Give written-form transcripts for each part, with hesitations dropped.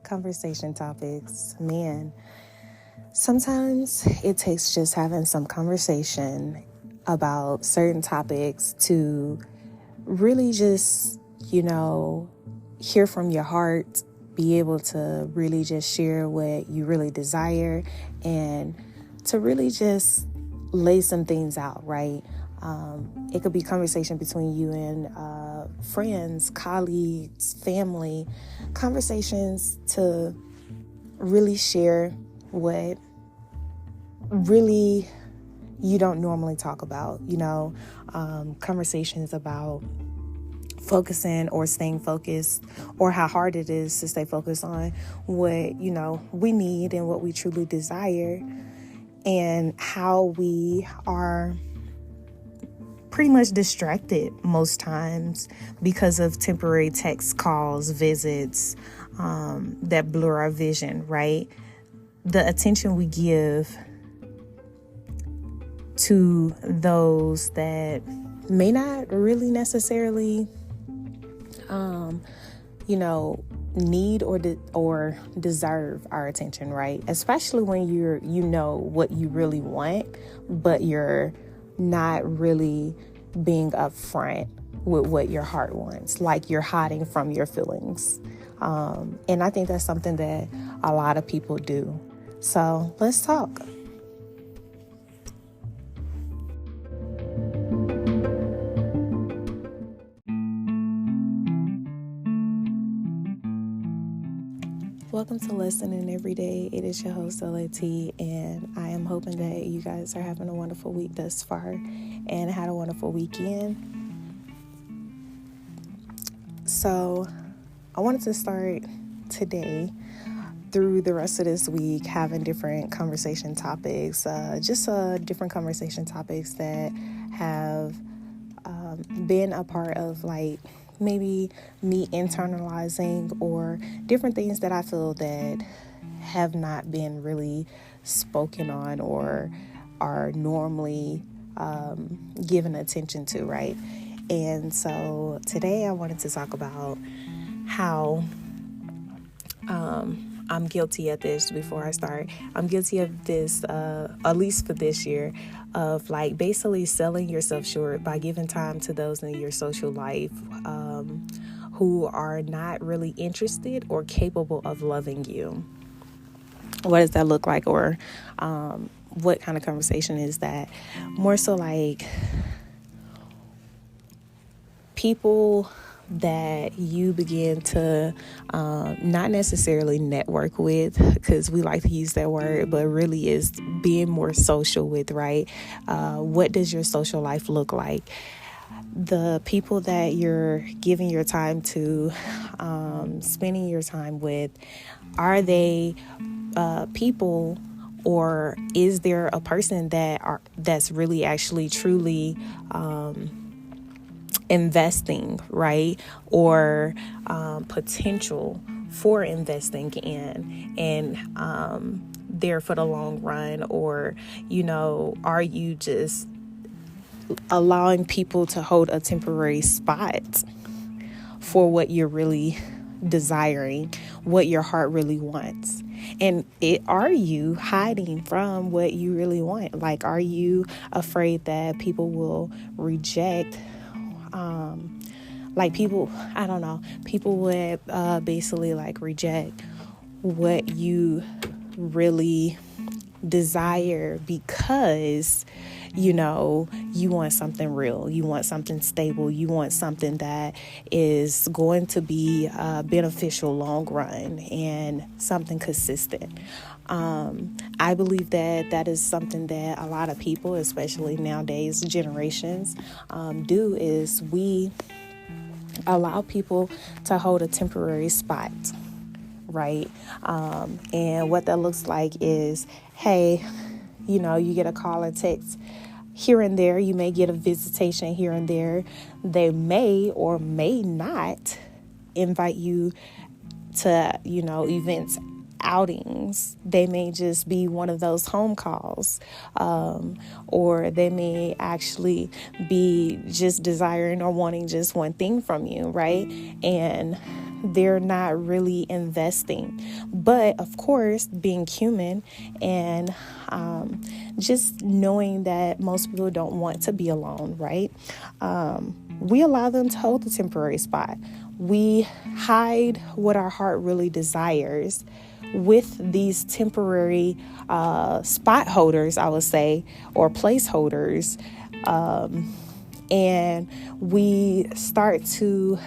conversation topics. Man, sometimes it takes just having some conversation about certain topics to really just, hear from your heart, be able to really just share what you really desire, and to really just lay some things out, right? It could be conversation between you and friends, colleagues, family, conversations to really share what really you don't normally talk about, conversations about focusing or staying focused, or how hard it is to stay focused on what, we need and what we truly desire, and how we are pretty much distracted most times because of temporary text calls, visits, that blur our vision, right? The attention we give to those that may not really necessarily, need or deserve our attention, right? Especially when you know what you really want, but you're not really being upfront with what your heart wants, like you're hiding from your feelings. And I think that's something that a lot of people do. So let's talk. Welcome to Listening Every Day. It is your host, LAT, and I am hoping that you guys are having a wonderful week thus far and had a wonderful weekend. So I wanted to start today through the rest of this week having different conversation topics, different conversation topics that have been a part of maybe me internalizing, or different things that I feel that have not been really spoken on or are normally given attention to, right? And so today I wanted to talk about how I'm guilty of this. Before I start, I'm guilty of this, at least for this year, of basically selling yourself short by giving time to those in your social life who are not really interested or capable of loving you. What does that look like, or what kind of conversation is that? More so people that you begin to not necessarily network with, because we like to use that word, but really is being more social with, right? What does your social life look like? The people that you're giving your time to, spending your time with, are they people, or is there a person that's really actually truly investing, right? Or potential for investing in, and there for the long run? Or, are you just allowing people to hold a temporary spot for what you're really desiring, what your heart really wants? And are you hiding from what you really want? Are you afraid that people will reject? People would basically reject what you really desire, because you want something real, you want something stable, you want something that is going to be beneficial long run, and something consistent. I believe that is something that a lot of people, especially nowadays generations, do, is we allow people to hold a temporary spot, right? And what that looks like is, hey, you get a call or text here and there. You may get a visitation here and there. They may or may not invite you to, events, outings. They may just be one of those home calls, or they may actually be just desiring or wanting just one thing from you, right? And they're not really investing. But of course, being human and just knowing that most people don't want to be alone, right? We allow them to hold the temporary spot. We hide what our heart really desires with these temporary spot holders, I would say, or placeholders. And we start to,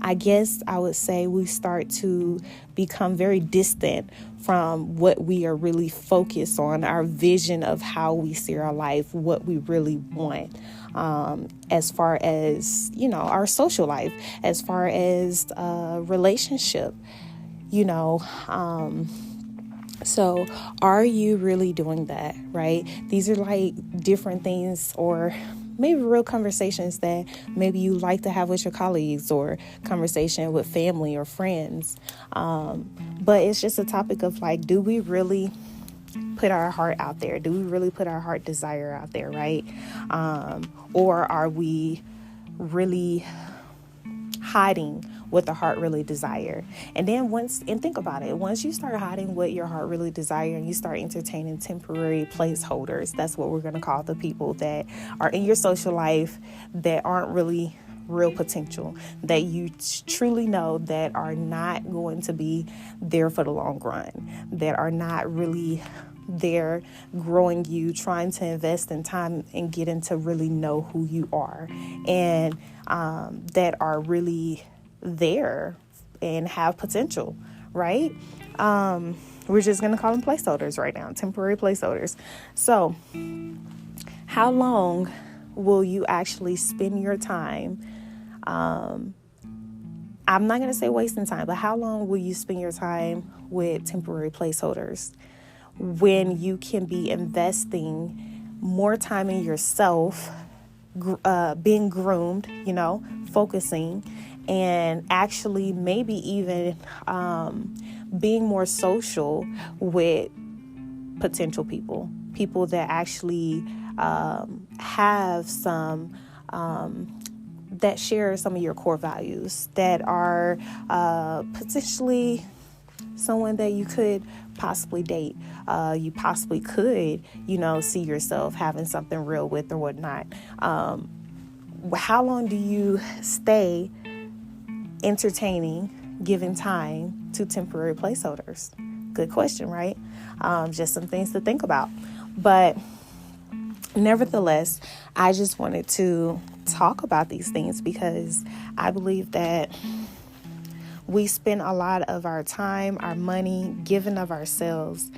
I guess I would say, we start to become very distant from what we are really focused on, our vision of how we see our life, what we really want, as far as, our social life, as far as relationship, so are you really doing that, right? These are like different things, or maybe real conversations that maybe you like to have with your colleagues, or conversation with family or friends. But it's just a topic of like, do we really put our heart out there? Do we really put our heart desire out there, right? Or are we really hiding what the heart really desire? And then think about it, once you start hiding what your heart really desire and you start entertaining temporary placeholders, that's what we're going to call the people that are in your social life that aren't really real potential, that you truly know that are not going to be there for the long run, that are not really there growing you, trying to invest in time and getting to really know who you are, and that are really there and have potential, right? We're just going to call them placeholders right now, temporary placeholders. So how long will you actually spend your time? I'm not going to say wasting time, but how long will you spend your time with temporary placeholders when you can be investing more time in yourself, being groomed, focusing, and actually maybe even being more social with potential people that actually have some, that share some of your core values, that are potentially someone that you could possibly date. You possibly could, see yourself having something real with or whatnot. How long do you stay entertaining, giving time to temporary placeholders? Good question, right? Just some things to think about. But nevertheless, I just wanted to talk about these things because I believe that we spend a lot of our time, our money, giving of ourselves,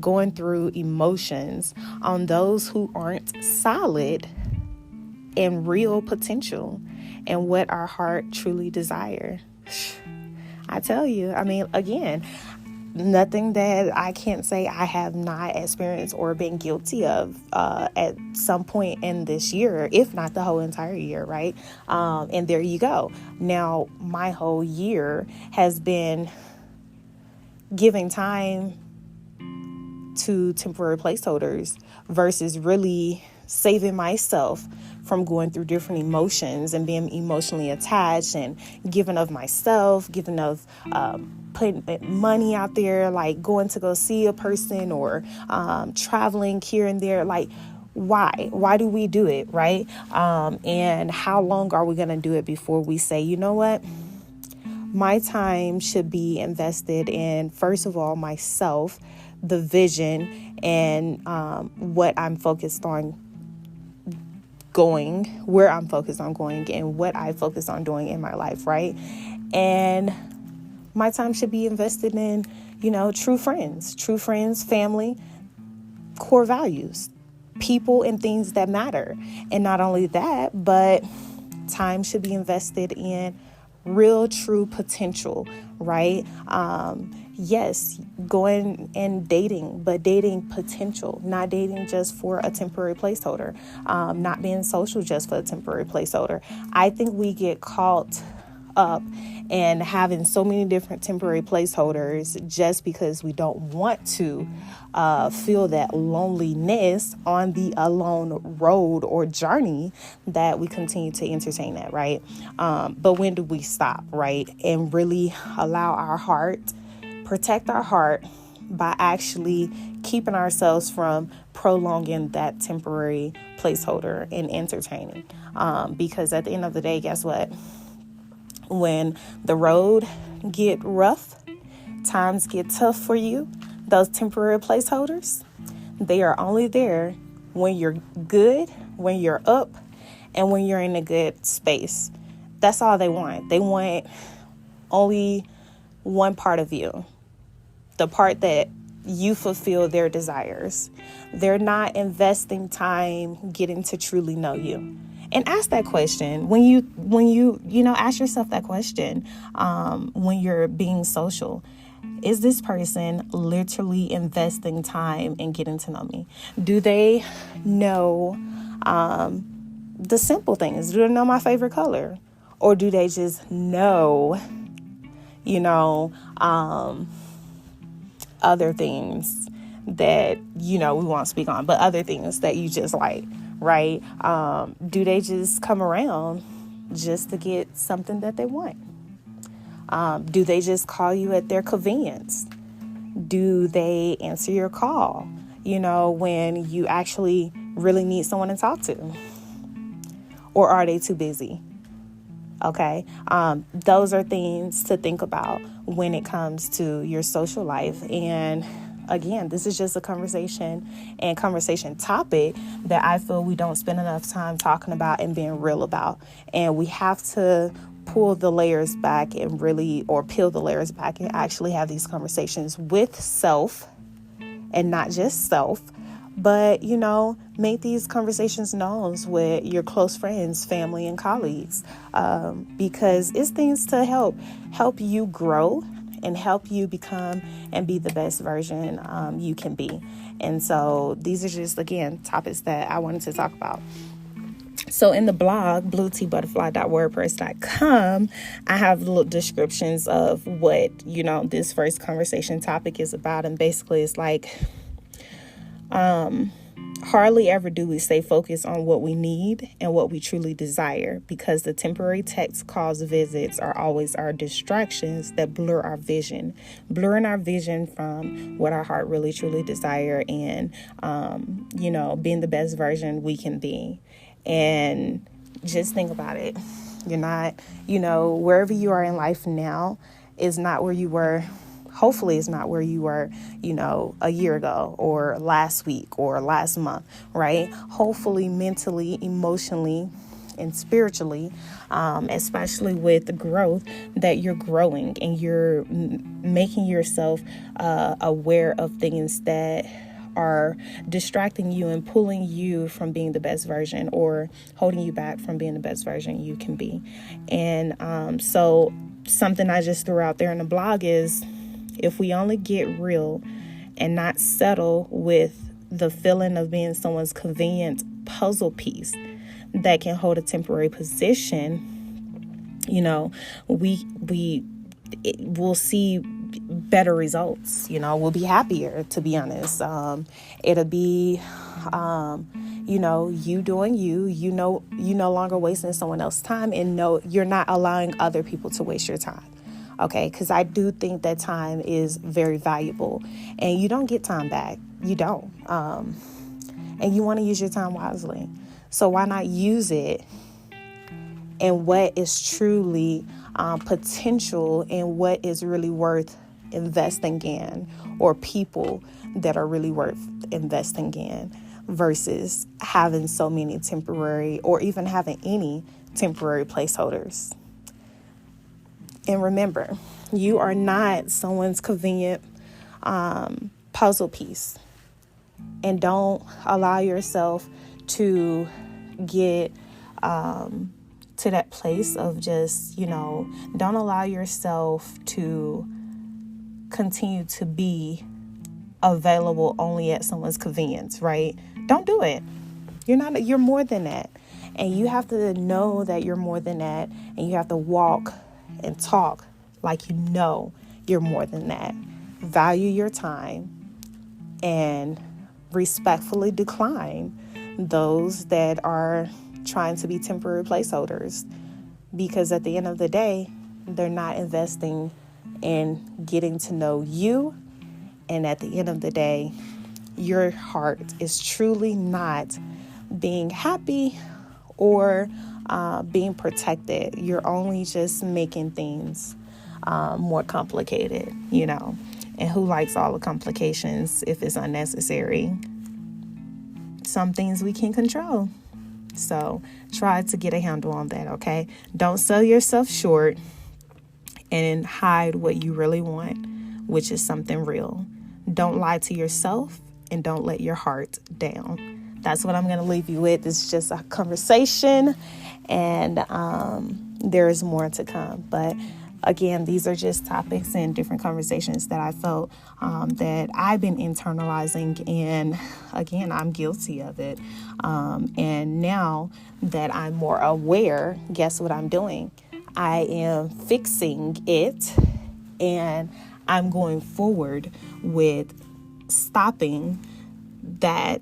going through emotions on those who aren't solid and real potential and what our heart truly desire. I tell you, again, nothing that I can't say I have not experienced or been guilty of at some point in this year, if not the whole entire year, right? And there you go. Now, my whole year has been giving time to temporary placeholders versus really saving myself from going through different emotions and being emotionally attached and giving of myself, giving of putting money out there, like going to go see a person or traveling here and there. Like, why do we do it, right? And how long are we going to do it before we say, you know what? My time should be invested in, first of all, myself, the vision, and what I'm focused on going, where I'm focused on going, and what I focus on doing in my life, right? And my time should be invested in, true friends, family, core values, people and things that matter. And not only that, but time should be invested in real, true potential, right? Yes, going and dating, but dating potential, not dating just for a temporary placeholder, not being social just for a temporary placeholder. I think we get caught up and having so many different temporary placeholders just because we don't want to feel that loneliness on the alone road or journey that we continue to entertain that, right? But when do we stop, right? And really allow our heart, protect our heart by actually keeping ourselves from prolonging that temporary placeholder and entertaining. Because at the end of the day, guess what? When the road get rough, times get tough for you, those temporary placeholders, they are only there when you're good, when you're up, and when you're in a good space. That's all they want. They want only one part of you, the part that you fulfill their desires. They're not investing time getting to truly know you. And ask that question when you ask yourself that question when you're being social. Is this person literally investing time in getting to know me? Do they know the simple things? Do they know my favorite color? Or do they just know, other things that, we won't speak on, but other things that you just like, right? Do they just come around just to get something that they want? Do they just call you at their convenience? Do they answer your call, when you actually really need someone to talk to? Or are they too busy? Okay. Those are things to think about when it comes to your social life. And again, this is just a conversation topic that I feel we don't spend enough time talking about and being real about. And we have to pull the layers back and peel the layers back and actually have these conversations with self and not just self. But, make these conversations known with your close friends, family, and colleagues, because it's things to help you grow and help you become and be the best version you can be. And so these are just, again, topics that I wanted to talk about. So in the blog, bluetbutterfly.wordpress.com, I have little descriptions of what, this first conversation topic is about. And basically it's like, hardly ever do we stay focused on what we need and what we truly desire, because the temporary text calls visits are always our distractions that blur our vision, blurring our vision from what our heart really truly desire and, being the best version we can be. And just think about it. You're not, wherever you are in life now is not where you were. Hopefully it's not where you were, a year ago or last week or last month, right? Hopefully mentally, emotionally, and spiritually, especially with the growth, that you're growing and you're making yourself aware of things that are distracting you and pulling you from being the best version or holding you back from being the best version you can be. And so something I just threw out there in the blog is, if we only get real and not settle with the feeling of being someone's convenient puzzle piece that can hold a temporary position, we'll see better results. We'll be happier, to be honest. It'll be, you doing you no longer wasting someone else's time, and no, you're not allowing other people to waste your time. Okay, because I do think that time is very valuable and you don't get time back. You don't. And you want to use your time wisely. So why not use it in what is truly potential and what is really worth investing in, or people that are really worth investing in, versus having so many temporary or even having any temporary placeholders. And remember, you are not someone's convenient puzzle piece. And don't allow yourself to get to that place of just, don't allow yourself to continue to be available only at someone's convenience, right? Don't do it. You're more than that. And you have to know that you're more than that. And you have to walk and talk like you know you're more than that. Value your time and respectfully decline those that are trying to be temporary placeholders, because at the end of the day, they're not investing in getting to know you. And at the end of the day, your heart is truly not being happy or being protected. You're only just making things more complicated, And who likes all the complications if it's unnecessary? Some things we can control. So try to get a handle on that, okay? Don't sell yourself short and hide what you really want, which is something real. Don't lie to yourself and don't let your heart down. That's what I'm going to leave you with. It's just a conversation, and there is more to come. But again, these are just topics and different conversations that I felt that I've been internalizing. And again, I'm guilty of it. And now that I'm more aware, guess what I'm doing? I am fixing it, and I'm going forward with stopping that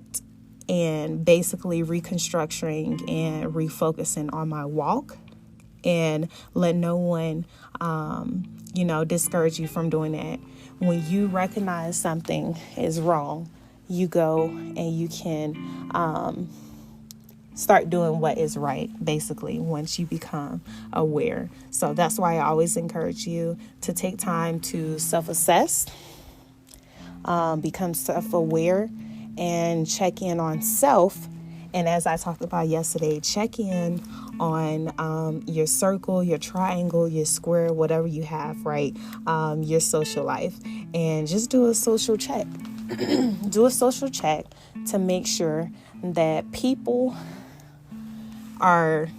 and basically reconstructing and refocusing on my walk, and let no one, discourage you from doing that. When you recognize something is wrong, you go and you can start doing what is right, basically, once you become aware. So that's why I always encourage you to take time to self-assess, become self-aware, and check in on self. And as I talked about yesterday, check in on your circle, your triangle, your square, whatever you have, right? Your social life. And just do a social check. Do a social check to make sure that people are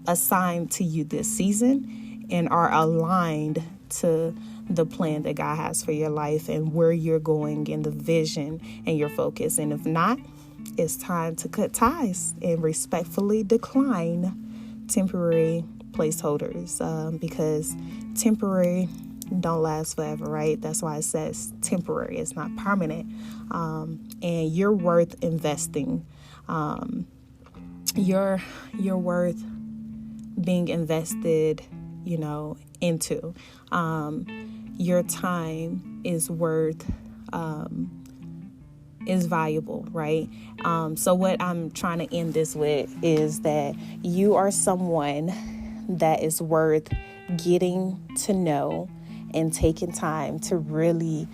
assigned to you this season and are aligned to the plan that God has for your life and where you're going and the vision and your focus. And if not, it's time to cut ties and respectfully decline temporary placeholders, because temporary don't last forever, right? That's why it says temporary. It's not permanent. And you're worth investing. You're worth being invested, into. Your time is worth, is valuable, right? So what I'm trying to end this with is that you are someone that is worth getting to know and taking time to really,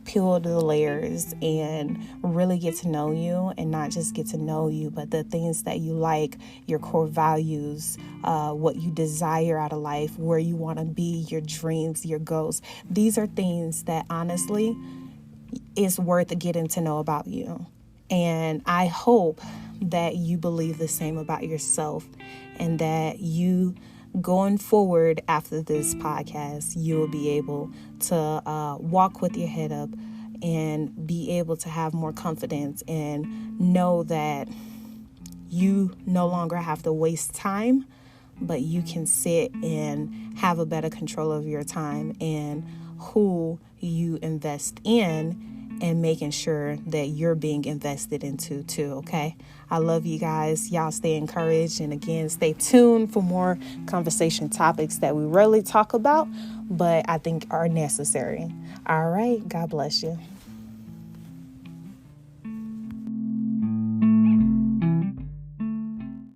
peel the layers and really get to know you, and not just get to know you, but the things that you like, your core values, what you desire out of life, where you want to be, your dreams, your goals. These are things that honestly is worth getting to know about you. And I hope that you believe the same about yourself, and that you, going forward after this podcast, you will be able to walk with your head up and be able to have more confidence and know that you no longer have to waste time, but you can sit and have a better control of your time and who you invest in, and making sure that you're being invested into too, okay? I love you guys. Y'all stay encouraged. And again, stay tuned for more conversation topics that we rarely talk about, but I think are necessary. All right. God bless you.